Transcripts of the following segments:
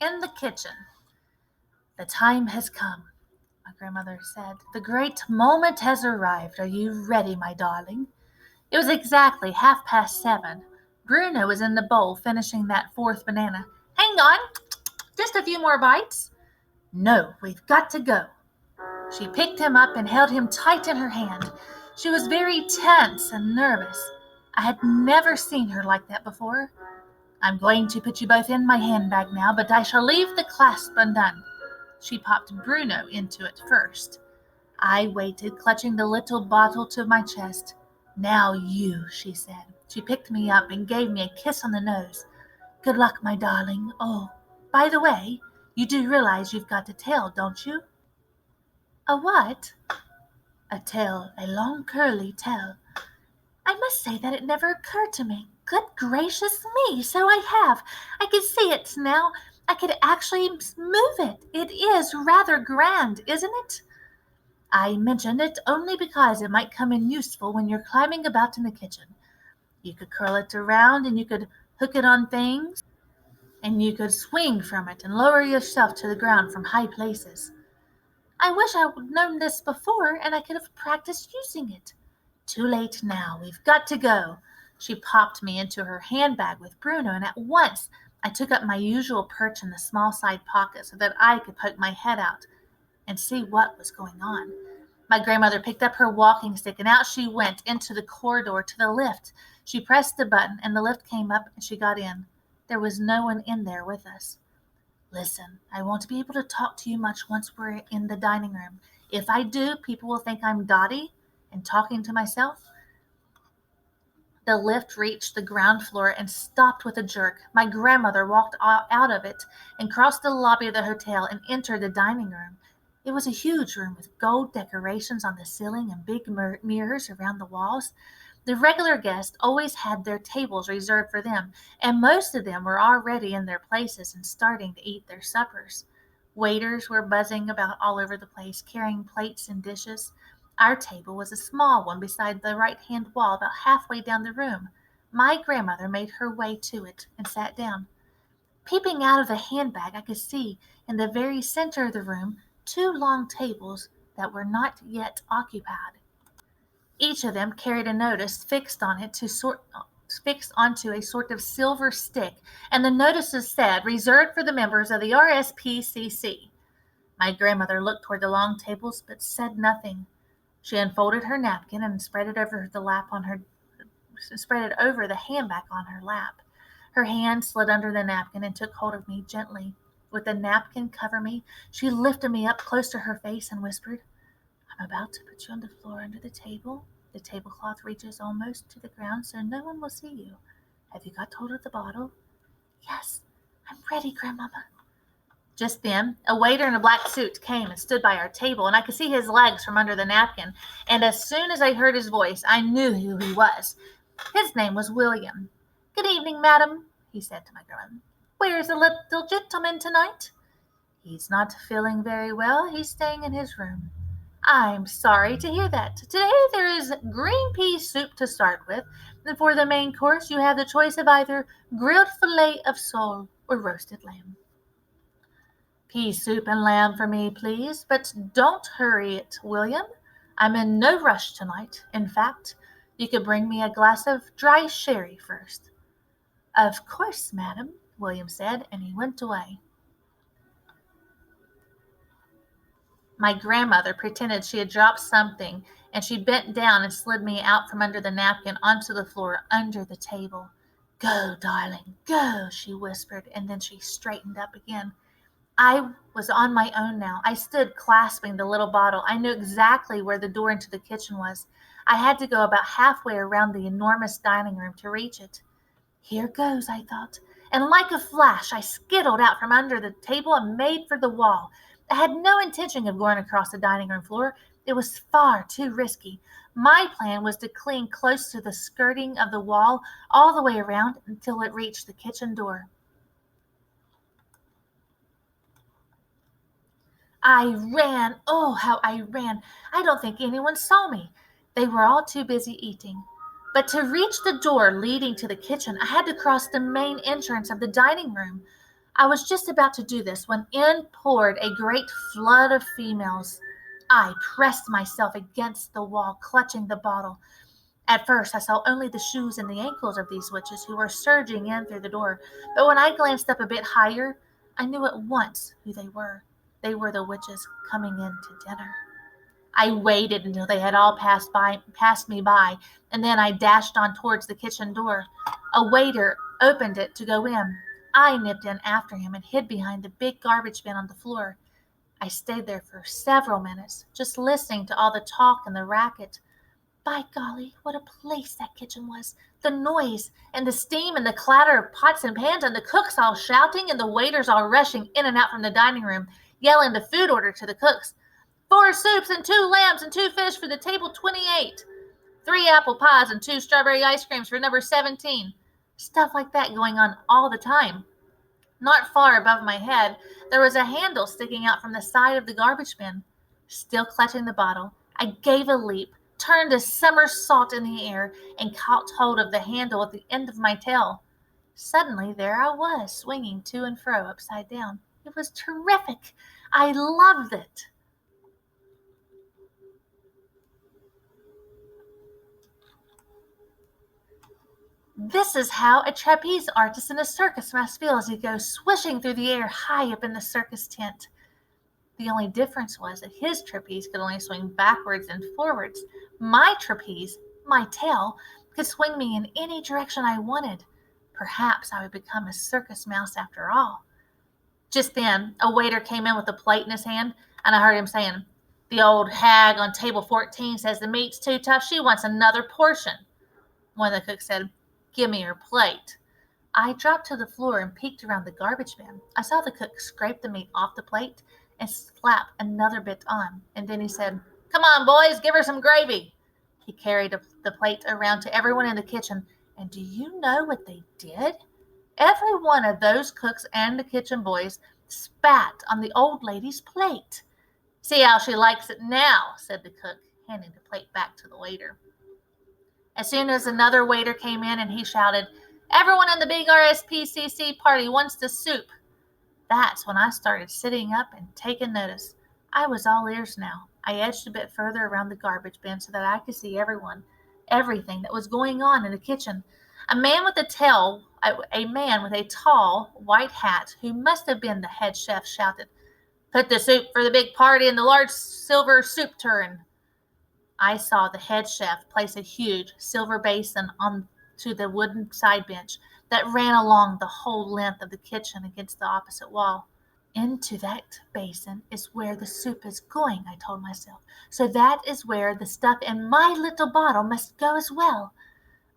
In the kitchen. The time has come, my grandmother said. The great moment has arrived. Are you ready, my darling? It was exactly 7:30. Bruno was in the bowl finishing that fourth banana. Hang on, just a few more bites. No, we've got to go. She picked him up and held him tight in her hand. She was very tense and nervous. I had never seen her like that before. I'm going to put you both in my handbag now, but I shall leave the clasp undone. She popped Bruno into it first. I waited, clutching the little bottle to my chest. Now you, she said. She picked me up and gave me a kiss on the nose. Good luck, my darling. Oh, by the way, you do realize you've got a tail, don't you? A what? A tail, a long curly tail. I must say that it never occurred to me. Good gracious me, so I have. I can see it now. I could actually move it. It is rather grand, isn't it? I mentioned it only because it might come in useful when you're climbing about in the kitchen. You could curl it around and you could hook it on things and you could swing from it and lower yourself to the ground from high places. I wish I would known this before and I could have practiced using it. Too late now. We've got to go. She popped me into her handbag with Bruno, and at once I took up my usual perch in the small side pocket so that I could poke my head out and see what was going on. My grandmother picked up her walking stick, and out she went into the corridor to the lift. She pressed the button, and the lift came up, and she got in. There was no one in there with us. Listen, I won't be able to talk to you much once we're in the dining room. If I do, people will think I'm dotty and talking to myself. The lift reached the ground floor and stopped with a jerk. My grandmother walked out of it and crossed the lobby of the hotel and entered the dining room. It was a huge room with gold decorations on the ceiling and big mirrors around the walls. The regular guests always had their tables reserved for them, and most of them were already in their places and starting to eat their suppers. Waiters were buzzing about all over the place, carrying plates and dishes. Our table was a small one beside the right-hand wall about halfway down the room. My grandmother made her way to it and sat down. Peeping out of the handbag, I could see in the very center of the room 2 long tables that were not yet occupied. Each of them carried a notice fixed onto a sort of silver stick, and the notices said, "Reserved for the members of the RSPCC." My grandmother looked toward the long tables, but said nothing. She unfolded her napkin and spread it over the handbag on her lap. Her hand slid under the napkin and took hold of me gently. With the napkin cover me, she lifted me up close to her face and whispered, I'm about to put you on the floor under the table. The tablecloth reaches almost to the ground so no one will see you. Have you got hold of the bottle? Yes, I'm ready, Grandmama. Just then, a waiter in a black suit came and stood by our table, and I could see his legs from under the napkin, and as soon as I heard his voice, I knew who he was. His name was William. Good evening, madam, he said to my grandmother. Where is the little gentleman tonight? He's not feeling very well. He's staying in his room. I'm sorry to hear that. Today there is green pea soup to start with, and for the main course you have the choice of either grilled fillet of sole or roasted lamb. Pea soup and lamb for me, please, but don't hurry it, William. I'm in no rush tonight. In fact, you could bring me a glass of dry sherry first. Of course, madam, William said, and he went away. My grandmother pretended she had dropped something, and she bent down and slid me out from under the napkin onto the floor under the table. Go, darling, go, she whispered, and then she straightened up again. I was on my own now. I stood clasping the little bottle. I knew exactly where the door into the kitchen was. I had to go about halfway around the enormous dining room to reach it. Here goes, I thought, and like a flash I skittled out from under the table and made for the wall. I had no intention of going across the dining room floor. It was far too risky. My plan was to cling close to the skirting of the wall all the way around until it reached the kitchen door. I ran. Oh, how I ran. I don't think anyone saw me. They were all too busy eating. But to reach the door leading to the kitchen, I had to cross the main entrance of the dining room. I was just about to do this when in poured a great flood of females. I pressed myself against the wall, clutching the bottle. At first, I saw only the shoes and the ankles of these witches who were surging in through the door, but when I glanced up a bit higher, I knew at once who they were. They were the witches coming in to dinner. I waited until they had all passed me by, and then I dashed on towards the kitchen door. A waiter opened it to go in. I nipped in after him and hid behind the big garbage bin on the floor. I stayed there for several minutes, just listening to all the talk and the racket. By golly, what a place that kitchen was. The noise and the steam and the clatter of pots and pans and the cooks all shouting and the waiters all rushing in and out from the dining room, yelling the food order to the cooks. 4 soups and 2 lambs and 2 fish for the table 28. 3 apple pies and 2 strawberry ice creams for number 17. Stuff like that going on all the time. Not far above my head, there was a handle sticking out from the side of the garbage bin. Still clutching the bottle, I gave a leap, turned a somersault in the air, and caught hold of the handle at the end of my tail. Suddenly, there I was, swinging to and fro upside down. It was terrific. I loved it. This is how a trapeze artist in a circus must feel as he goes swishing through the air high up in the circus tent. The only difference was that his trapeze could only swing backwards and forwards. My trapeze, my tail, could swing me in any direction I wanted. Perhaps I would become a circus mouse after all. Just then, a waiter came in with a plate in his hand, and I heard him saying, "The old hag on table 14 says the meat's too tough. She wants another portion." One of the cooks said, "Give me your plate." I dropped to the floor and peeked around the garbage bin. I saw the cook scrape the meat off the plate and slap another bit on, and then he said, "Come on, boys, give her some gravy." He carried the plate around to everyone in the kitchen, and do you know what they did? Every one of those cooks and the kitchen boys spat on the old lady's plate. "See how she likes it now," said the cook, handing the plate back to the waiter. As soon as another waiter came in and he shouted, "Everyone in the big RSPCC party wants the soup." That's when I started sitting up and taking notice. I was all ears now. I edged a bit further around the garbage bin so that I could see everything that was going on in the kitchen. A man with a tall white hat, who must have been the head chef, shouted, "Put the soup for the big party in the large silver soup tureen." I saw the head chef place a huge silver basin onto the wooden side bench that ran along the whole length of the kitchen against the opposite wall. Into that basin is where the soup is going, I told myself. So that is where the stuff in my little bottle must go as well.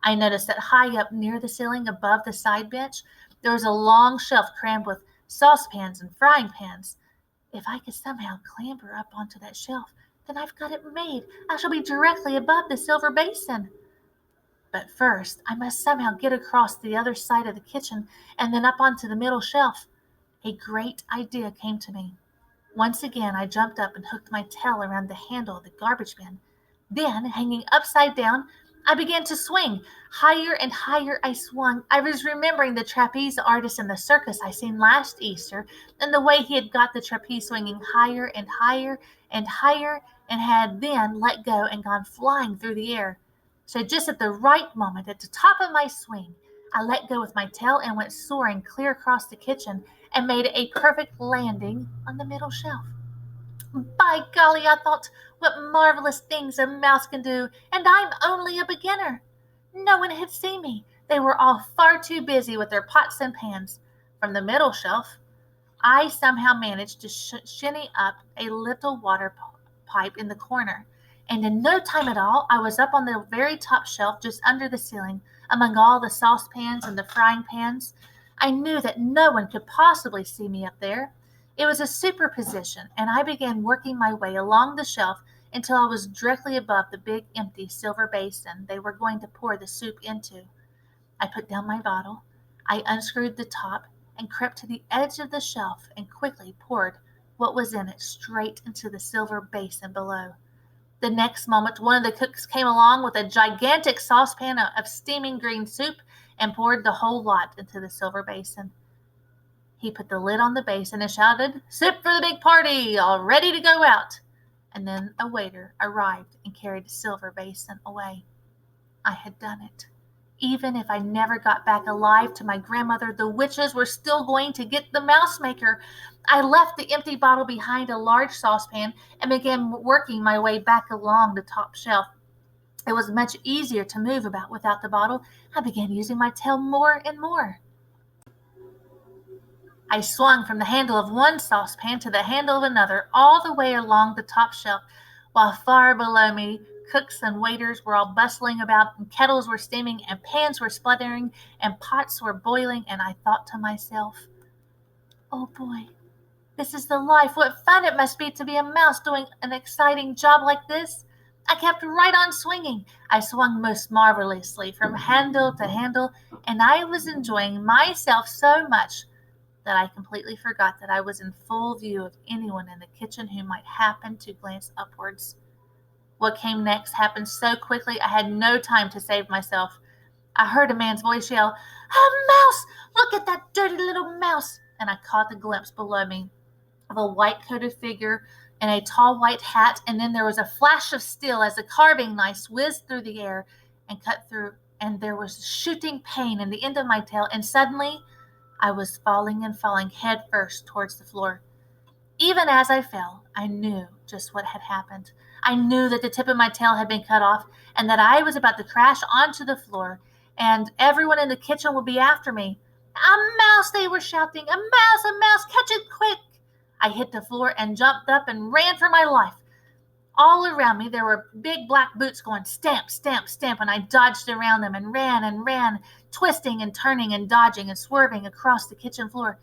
I noticed that high up near the ceiling above the side bench, there was a long shelf crammed with saucepans and frying pans. If I could somehow clamber up onto that shelf, then I've got it made. I shall be directly above the silver basin. But first, I must somehow get across the other side of the kitchen and then up onto the middle shelf. A great idea came to me. Once again, I jumped up and hooked my tail around the handle of the garbage bin. Then, hanging upside down, I began to swing. Higher and higher I swung. I was remembering the trapeze artist in the circus I seen last Easter, and the way he had got the trapeze swinging higher and higher and higher, and had then let go and gone flying through the air. So just at the right moment, at the top of my swing, I let go with my tail and went soaring clear across the kitchen and made a perfect landing on the middle shelf. By golly, I thought, what marvelous things a mouse can do, and I'm only a beginner. No one had seen me. They were all far too busy with their pots and pans. From the middle shelf, I somehow managed to shinny up a little water pipe in the corner, and in no time at all, I was up on the very top shelf just under the ceiling, among all the saucepans and the frying pans. I knew that no one could possibly see me up there. It was a superposition, and I began working my way along the shelf until I was directly above the big empty silver basin they were going to pour the soup into. I put down my bottle, I unscrewed the top, and crept to the edge of the shelf and quickly poured what was in it straight into the silver basin below. The next moment, one of the cooks came along with a gigantic saucepan of steaming green soup and poured the whole lot into the silver basin. He put the lid on the basin and shouted, "Sip for the big party, all ready to go out." And then a waiter arrived and carried a silver basin away. I had done it. Even if I never got back alive to my grandmother, the witches were still going to get the mouse maker. I left the empty bottle behind a large saucepan and began working my way back along the top shelf. It was much easier to move about without the bottle. I began using my tail more and more. I swung from the handle of one saucepan to the handle of another, all the way along the top shelf, while far below me cooks and waiters were all bustling about, and kettles were steaming, and pans were spluttering, and pots were boiling, and I thought to myself, "Oh boy, this is the life. What fun it must be to be a mouse doing an exciting job like this." I kept right on swinging. I swung most marvelously from handle to handle, and I was enjoying myself so much that I completely forgot that I was in full view of anyone in the kitchen who might happen to glance upwards. What came next happened so quickly I had no time to save myself. I heard a man's voice yell, "A mouse! Look at that dirty little mouse!" And I caught the glimpse below me of a white-coated figure in a tall white hat, and then there was a flash of steel as a carving knife whizzed through the air and cut through, and there was shooting pain in the end of my tail, and suddenly I was falling and falling head first towards the floor. Even as I fell, I knew just what had happened. I knew that the tip of my tail had been cut off and that I was about to crash onto the floor, and everyone in the kitchen would be after me. "A mouse!" they were shouting. "A mouse, catch it quick!" I hit the floor and jumped up and ran for my life. All around me there were big black boots going stamp, stamp, stamp, and I dodged around them and ran, twisting and turning and dodging and swerving across the kitchen floor.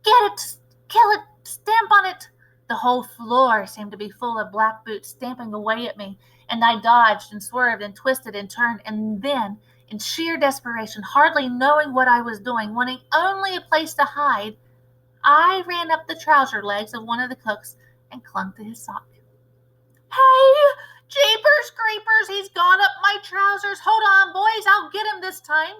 "Get it! Kill it! Stamp on it!" The whole floor seemed to be full of black boots stamping away at me, and I dodged and swerved and twisted and turned, and then, in sheer desperation, hardly knowing what I was doing, wanting only a place to hide, I ran up the trouser legs of one of the cooks and clung to his sock. "Hey, jeepers creepers, he's gone up my trousers. Hold on, boys, I'll get him this time."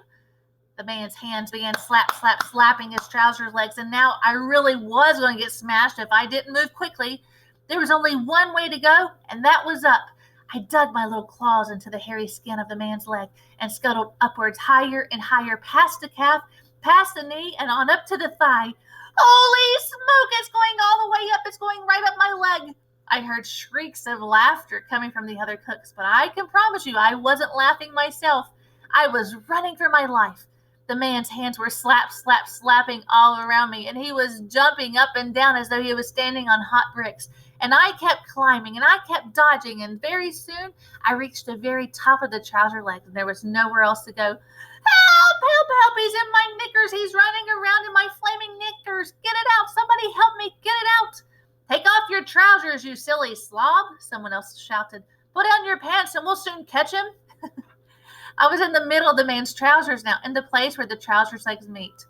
The man's hands began slapping his trouser legs, and now I really was going to get smashed if I didn't move quickly. There was only one way to go, and that was up. I dug my little claws into the hairy skin of the man's leg and scuttled upwards higher and higher, past the calf, past the knee, and on up to the thigh. "Holy smoke, it's going all the way up. It's going right up my leg." I heard shrieks of laughter coming from the other cooks, but I can promise you I wasn't laughing myself. I was running for my life. The man's hands were slapping all around me, and he was jumping up and down as though he was standing on hot bricks. And I kept climbing, and I kept dodging, and very soon I reached the very top of the trouser leg, and there was nowhere else to go. "Help, help, help, he's in my knickers, he's running around in my flaming knickers. Get it out, somebody help me, get it out." "Take off your trousers, you silly slob," someone else shouted. "Put on your pants and we'll soon catch him." I was in the middle of the man's trousers now, in the place where the trousers legs meet.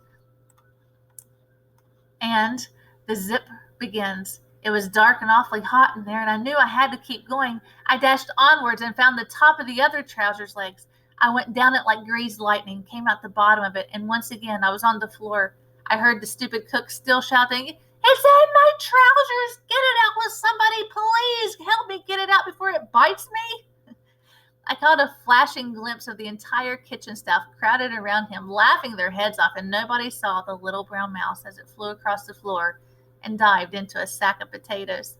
And the zip begins. It was dark and awfully hot in there, and I knew I had to keep going. I dashed onwards and found the top of the other trousers legs. I went down it like greased lightning, came out the bottom of it, and once again I was on the floor. I heard the stupid cook still shouting, "It's in my trousers! Get it out! Will somebody please help me get it out before it bites me?" I caught a flashing glimpse of the entire kitchen staff crowded around him, laughing their heads off, and nobody saw the little brown mouse as it flew across the floor and dived into a sack of potatoes.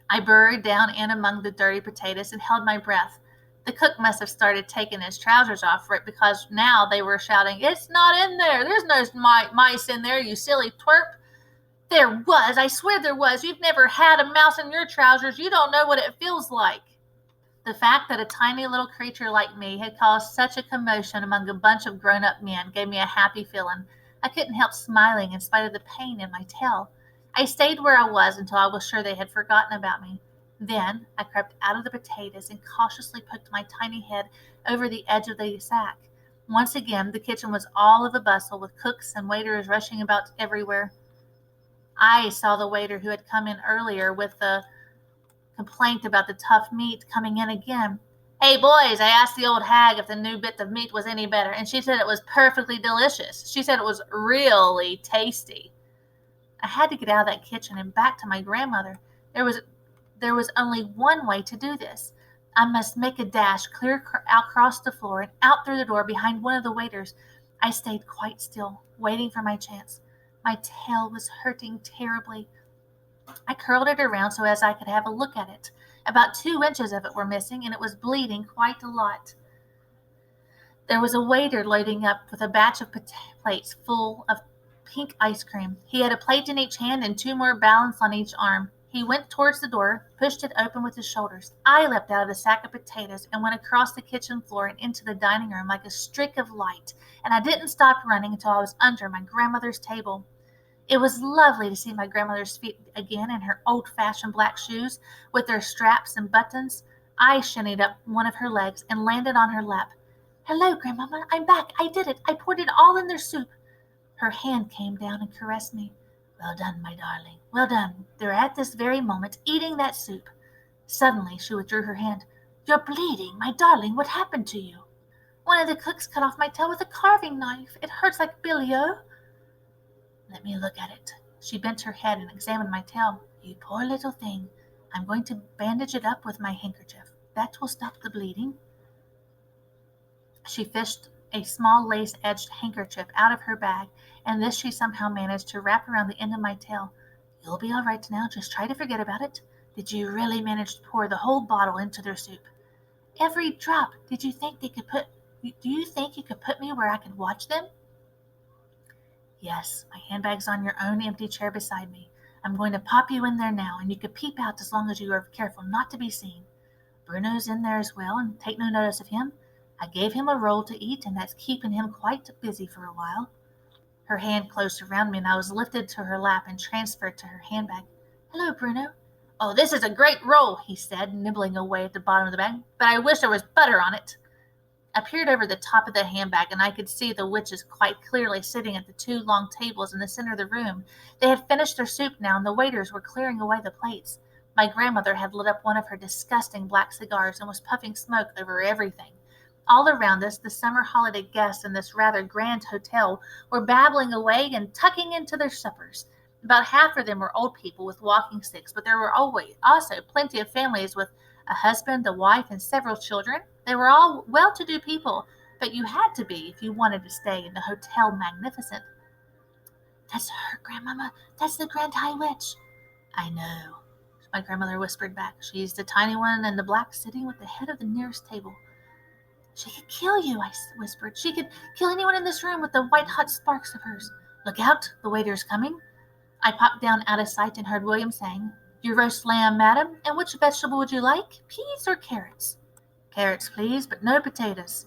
I burrowed down in among the dirty potatoes and held my breath. The cook must have started taking his trousers off right, because now they were shouting, "It's not in there! There's no mice in there, you silly twerp." "There was, I swear there was. You've never had a mouse in your trousers. You don't know what it feels like." The fact that a tiny little creature like me had caused such a commotion among a bunch of grown-up men gave me a happy feeling. I couldn't help smiling in spite of the pain in my tail. I stayed where I was until I was sure they had forgotten about me. Then I crept out of the potatoes and cautiously poked my tiny head over the edge of the sack. Once again, the kitchen was all of a bustle, with cooks and waiters rushing about everywhere. I saw the waiter who had come in earlier with the complaint about the tough meat coming in again. Hey boys, I asked the old hag if the new bit of meat was any better, and she said it was perfectly delicious. She said it was really tasty. I had to get out of that kitchen and back to my grandmother. There was only one way to do this. I must make a dash clear across the floor and out through the door behind one of the waiters. I stayed quite still, waiting for my chance. My tail was hurting terribly. I curled it around so as I could have a look at it. About 2 inches of it were missing, and it was bleeding quite a lot. There was a waiter loading up with a batch of plates full of pink ice cream. He had a plate in each hand and 2 more balanced on each arm. He went towards the door, pushed it open with his shoulders. I leapt out of the sack of potatoes and went across the kitchen floor and into the dining room like a streak of light, and I didn't stop running until I was under my grandmother's table. It was lovely to see my grandmother's feet again in her old-fashioned black shoes with their straps and buttons. I shinnied up one of her legs and landed on her lap. "Hello, Grandmamma, I'm back. I did it. I poured it all in their soup." Her hand came down and caressed me. "Well done, my darling. Well done. They're at this very moment eating that soup." Suddenly she withdrew her hand. "You're bleeding, my darling. What happened to you?" "One of the cooks cut off my tail with a carving knife. It hurts like billy-o." "Let me look at it." She bent her head and examined my tail. "You poor little thing. I'm going to bandage it up with my handkerchief. That will stop the bleeding." She fished a small lace-edged handkerchief out of her bag, and this she somehow managed to wrap around the end of my tail. "You'll be all right now. Just try to forget about it. Did you really manage to pour the whole bottle into their soup?" "Every drop. Do you think you could put me where I could watch them?" "Yes, my handbag's on your own empty chair beside me. I'm going to pop you in there now, and you can peep out as long as you are careful not to be seen. Bruno's in there as well, and take no notice of him. I gave him a roll to eat, and that's keeping him quite busy for a while." Her hand closed around me, and I was lifted to her lap and transferred to her handbag. "Hello, Bruno." "Oh, this is a great roll," he said, nibbling away at the bottom of the bag, "but I wish there was butter on it." I peered over the top of the handbag, and I could see the witches quite clearly sitting at the 2 long tables in the center of the room. They had finished their soup now, and the waiters were clearing away the plates. My grandmother had lit up one of her disgusting black cigars and was puffing smoke over everything. All around us, the summer holiday guests in this rather grand hotel were babbling away and tucking into their suppers. About half of them were old people with walking sticks, but there were always also plenty of families with a husband, a wife, and several children. They were all well-to-do people, but you had to be if you wanted to stay in the Hotel Magnificent. "That's her, Grandmama. That's the Grand High Witch." "I know," my grandmother whispered back. "She's the tiny one in the black sitting with the head of the nearest table." "She could kill you," I whispered. "She could kill anyone in this room with the white-hot sparks of hers. Look out, the waiter's coming." I popped down out of sight and heard William saying, "Your roast lamb, madam, and which vegetable would you like, peas or carrots?" "Carrots, please, but no potatoes."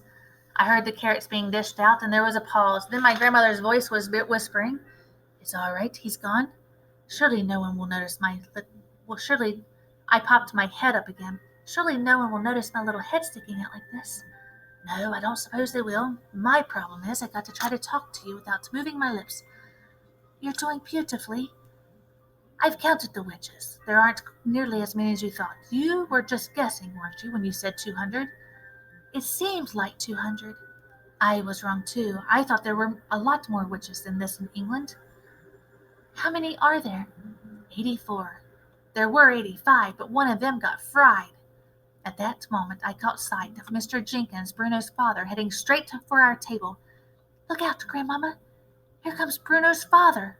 I heard the carrots being dished out, and there was a pause. Then my grandmother's voice was whispering, "It's all right, he's gone. Surely no one will notice surely." I popped my head up again. "Surely no one will notice my little head sticking out like this." "No, I don't suppose they will. My problem is I got to try to talk to you without moving my lips." "You're doing beautifully." "I've counted the witches. There aren't nearly as many as you thought. You were just guessing, weren't you, when you said 200? "It seemed like 200. I was wrong, too. I thought there were a lot more witches than this in England." "How many are there?" 84. There were 85, but one of them got fried. At that moment I caught sight of Mr. Jenkins, Bruno's father, heading straight for our table. "Look out, Grandmamma. Here comes Bruno's father."